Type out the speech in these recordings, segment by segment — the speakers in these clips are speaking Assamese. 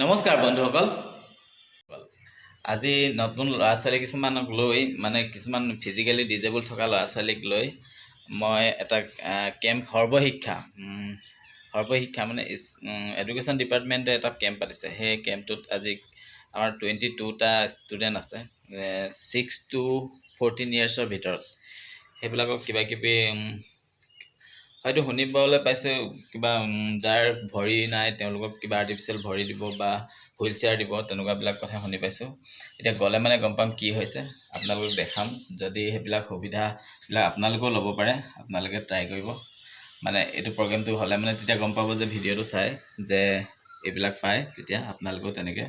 নমস্কাৰ বন্ধুসকল। আজি নতুন ল'ৰা ছোৱালী কিছুমানক লৈ মানে কিছুমান ফিজিক্যালি ডিজেবল থকা ল'ৰা ছোৱালীক লৈ মই এটা কেম্প সৰ্বশিক্ষা মানে এডুকেশ্যন ডিপাৰ্টমেণ্টে এটা কেম্প পাতিছে। সেই কেম্পটোত আজি আমাৰ 22টা ষ্টুডেণ্ট আছে 6 to 14 ইয়াৰ্ছৰ ভিতৰত। সেইবিলাকক কিবা কিবি হয়তো শুনিবলৈ পাইছোঁ, কিবা যাৰ ভৰি নাই তেওঁলোকক কিবা আৰ্টিফিচিয়েল ভৰি দিব বা হুইল চেয়াৰ দিব, তেনেকুৱাবিলাক কথা শুনি পাইছোঁ। এতিয়া গ'লে মানে গম পাম কি হৈছে, আপোনালোকক দেখাম। যদি সেইবিলাক সুবিধাবিলাক আপোনালোকেও ল'ব পাৰে, আপোনালোকে ট্ৰাই কৰিব। মানে এইটো প্ৰগ্ৰেমটো হ'লে মানে তেতিয়া গম পাব যে ভিডিঅ'টো চাই যে এইবিলাক পায়, তেতিয়া আপোনালোকেও তেনেকৈ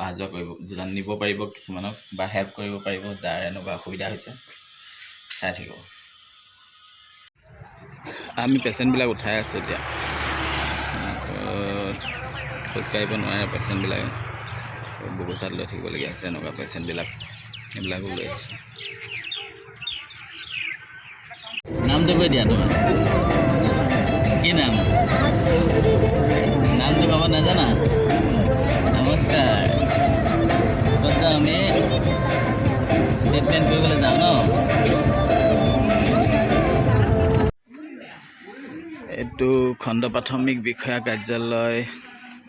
অহা যোৱা কৰিব, জানিব পাৰিব কিছুমানক বা হেল্প কৰিব পাৰিব যাৰ এনেকুৱা অসুবিধা হৈছে। চাই থাকিব। আমি পেচেণ্টবিলাক উঠাই আছোঁ এতিয়া। খোজকাঢ়িব নোৱাৰে পেচেণ্টবিলাকে, বুকুচাত লৈ থাকিবলগীয়া হৈছে। এনেকুৱা পেচেণ্টবিলাক এইবিলাকো লৈ আহিছে। নামটো কৈ দিয়া তোমাৰ, কি নাম? নামটো ক'ব নাজানা? নমস্কাৰ। ক'ত যাওঁ আমি? ট্ৰিটমেণ্ট কৰিবলৈ যাওঁ ন? এইটো খণ্ড প্ৰাথমিক বিষয়া কাৰ্যালয়,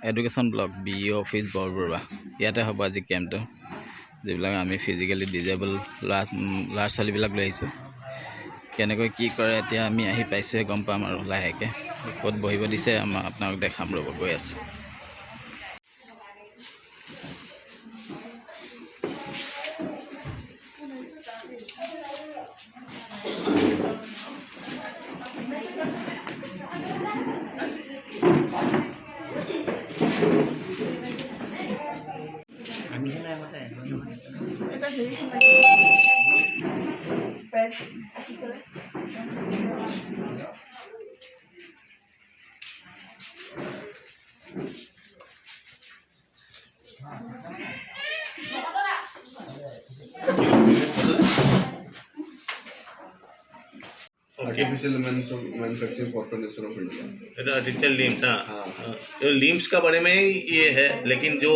education block, BE office, Borbarua. ইয়াতে হ'ব আজি কেম্পটো। যিবিলাক আমি ফিজিকেলি ডিজেবল ল'ৰা ছোৱালীবিলাক লৈ আহিছোঁ। কেনেকৈ কি কৰে এতিয়া আমি আহি পাইছোঁহে, গম পাম আৰু লাহেকৈ। ক'ত বহিব দিছে আপোনাক দেখাম, ৰ'ব গৈ আছোঁ। Artificial manufacturing corporation of India. तो आर्टिफिशियल लिम्स, तो लिम्स का बारे में ये है, लेकिन जो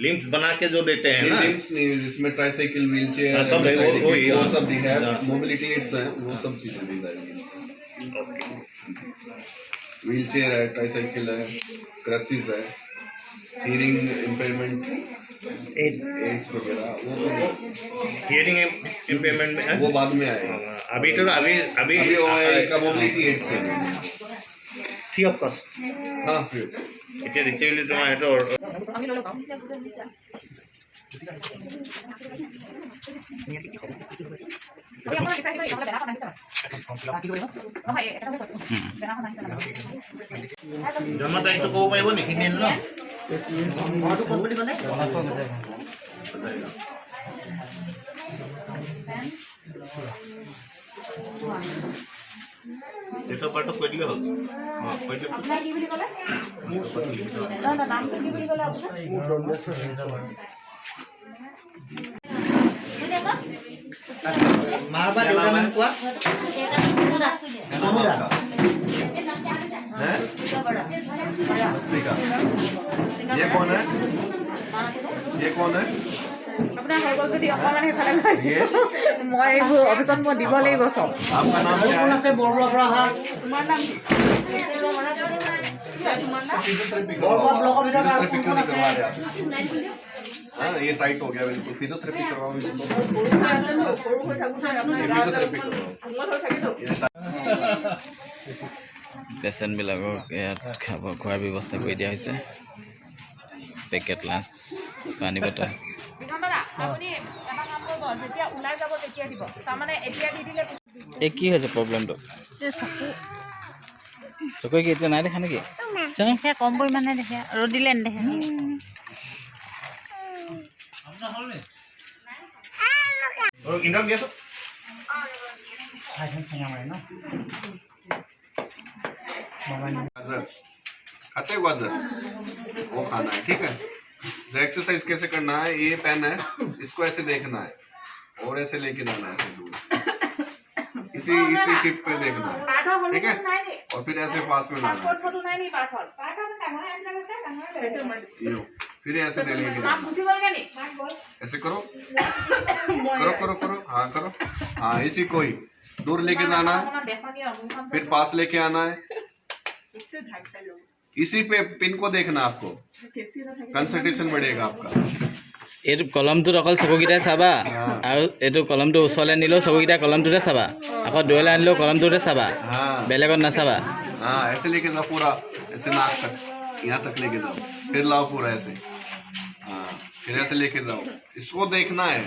लिम्स बना के जो देते हैं ना, लिम्स नहीं, जिसमें ट्राइसाइकिल, व्हील चेयर, वो सब भी है, मोबिलिटी एड्स हैं, वो सब चीजें दी जाएंगी। व्हील चेयर है, ट्राइसाइकिल है, क्रचेस है, हियरिंग इम्पेयरमेंट एड्स वगैरह, वो हियरिंग इम्पेयरमेंट में वो बाद में आएगा। अभी का मोबिलिटी एड्स देंगे फ्री ऑफ कॉस्ट। हाँ, फ्री ऑफ कॉस्ट। এটা রিচেবলি তোমার এটা জন্ম তাৰিখটো ক'ব পাৰিব নেকি মেইন ন? এটা পাৰ্ট কৈ দিলে হ'ল। ये कौन है? ये कौन है? আপোনাৰ হৈ গ'ল যদি অকণমান সেইফালে মই এইবোৰ অফিচত মই দিব লাগিব চব। आपका नाम क्या है? তোমাৰ নাম কি? फिजियोथेरेपी क्यों नहीं करवा रहे आप? हाँ, ये टाइट हो गया बिल्कुल। फिजियोथेरेपी करवाओ इसको। फिजियोथेरेपी करवाओ। পেচেণ্টবিলাকক ইয়াত খোৱাৰ ব্যৱস্থা কৰি দিয়া হৈছে। পেকেট লাঞ্চ, পানী বটল। এই কি হৈছে প্ৰব্লেমটো? চকুৱে কি এতিয়া নাই দেখা নেকি? কম পৰিমাণে দেখে, ৰ'দ দিলে নেদেখে। ইন্ধন গেছ गाजर खाते हो गाजर, वो खाना है, ठीक है। तो एक्सरसाइज कैसे करना है, ये पेन है, इसको ऐसे देखना है और ऐसे लेके जाना है ऐसे दूर, इसी टिप पे देखना है, ठीक है। और फिर ऐसे पास में लाना है। यो फिर ऐसे दे लेके जाना, ऐसे करो करो करो करो, हाँ करो, हाँ इसी को ही दूर लेके जाना है, फिर पास लेके आना है, इसी पे पिन को देखना, आपको कंसंट्रेशन बढ़ेगा आपका। এইটো কলমটোত অকল চকুকেইটাই চাবা আৰু এইটো কলমটো ওচৰলৈ নিলেও চকুকেইটা কলমটোতে চাবা, আকৌ দূৰলৈ আনিলেও কলমটোতে চাবা, हाँ বেলেগত নাচাবা। हाँ ऐसे लेके जाओ पूरा, ऐसे नाक तक, यहाँ तक लेके जाओ, फिर लाओ पूरा ऐसे, हाँ फिर ऐसे लेके जाओ, इसको देखना है,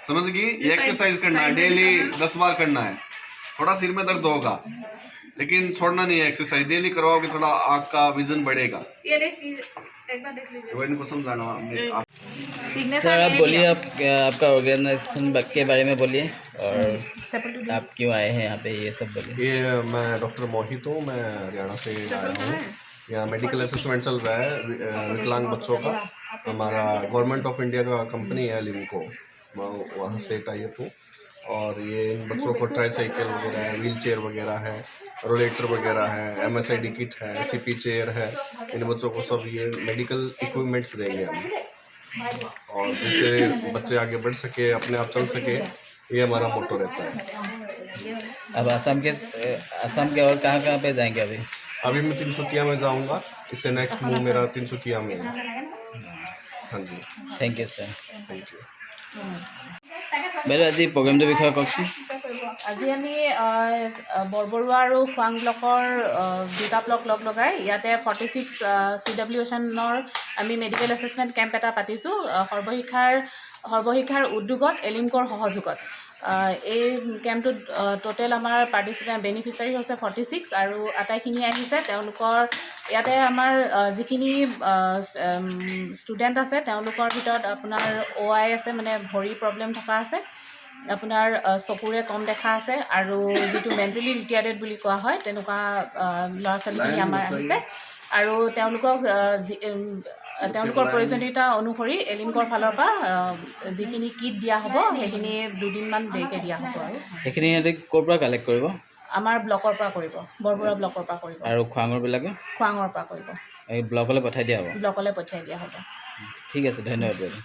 समझ गई? ये एक्सरसाइज करना है, डेली 10 बार करना है। थोड़ा सिर में दर्द होगा लेकिन छोड़ना नहीं है, एक्सरसाइज डेली करवाओगे, थोड़ा आँख का विजन बढ़ेगा। तो इनको समझाना आप। सर आप बोलिए, आपका ऑर्गेनाइजेशन के बारे में बोलिए और आप क्यों आए हैं यहाँ पे, ये सब बोलिए। ये मैं डॉक्टर मोहित हूँ, मैं हरियाणा से आया हूँ। यहाँ मेडिकल असेसमेंट चल रहा है विकलांग बच्चों का। हमारा गवर्नमेंट ऑफ इंडिया का कंपनी है लिमको, मैं वहाँ से टाइप हूँ। और ये इन बच्चों को ट्राईसाइकिल वगैरह है, व्हील चेयर वगैरह है, रोलेटर वगैरह है, MSID किट है, CP चेयर है। इन बच्चों को सब ये मेडिकल इक्विपमेंट्स देंगे हम, और जिससे बच्चे आगे बढ़ सके, अपने आप चल सके, ये हमारा मोटो रहता है। अब असम के और कहाँ पे जाएंगे अभी? अभी मैं तिनसुकिया में जाऊंगा, इससे नेक्स्ट मूव मेरा तिनसुकिया में है। हाँ जी, thank you sir. Thank you. বাইদেউ আজি প্ৰগ্ৰেমটোৰ বিষয়ে কওকচোন। আজি আমি বৰবৰুৱা আৰু খোৱাং ব্লকৰ দুটা ব্লক লগ লগাই ইয়াতে 46 CWSনৰ আমি মেডিকেল এছেছমেণ্ট কেম্প এটা পাতিছোঁ সৰ্বশিক্ষাৰ উদ্যোগত এলিমকৰ সহযোগত। এই কেম্পটোত টোটেল আমাৰ পাৰ্টিচিপেণ্ট বেনিফিচিয়াৰী হৈছে 46 আৰু আটাইখিনি আহিছে। তেওঁলোকৰ ইয়াতে আমাৰ যিখিনি ষ্টুডেণ্ট আছে তেওঁলোকৰ ভিতৰত আপোনাৰ OI আছে, মানে ভৰি প্ৰব্লেম থকা আছে, আপোনাৰ চকুৰে কম দেখা আছে, আৰু যিটো মেণ্টেলি ৰিটায়াৰ্ডেড বুলি কোৱা হয় তেনেকুৱা ল'ৰা ছোৱালীখিনি আমাৰ আহিছে। আৰু তেওঁলোকৰ প্ৰয়োজনীয়তা অনুসৰি এলিমকৰ ফালৰ পৰা যিখিনি কিট দিয়া হ'ব সেইখিনি 2 দিনমান দেৰিকৈ দিয়া হ'ব। আৰু সেইখিনি সিহঁতে ক'ৰ পৰা কালেক্ট কৰিব? আমাৰ ব্লকৰ পৰা কৰিব, বৰবৰুৱা ব্লকৰ পৰা কৰিব। আৰু খোৱাঙৰবিলাকে? খোৱাঙৰ পৰা কৰিব, এই ব্লকলৈ পঠাই দিয়া হ'ব? ব্লকলৈ পঠিয়াই দিয়া হ'ব। ঠিক আছে, ধন্যবাদ বাইদেউ।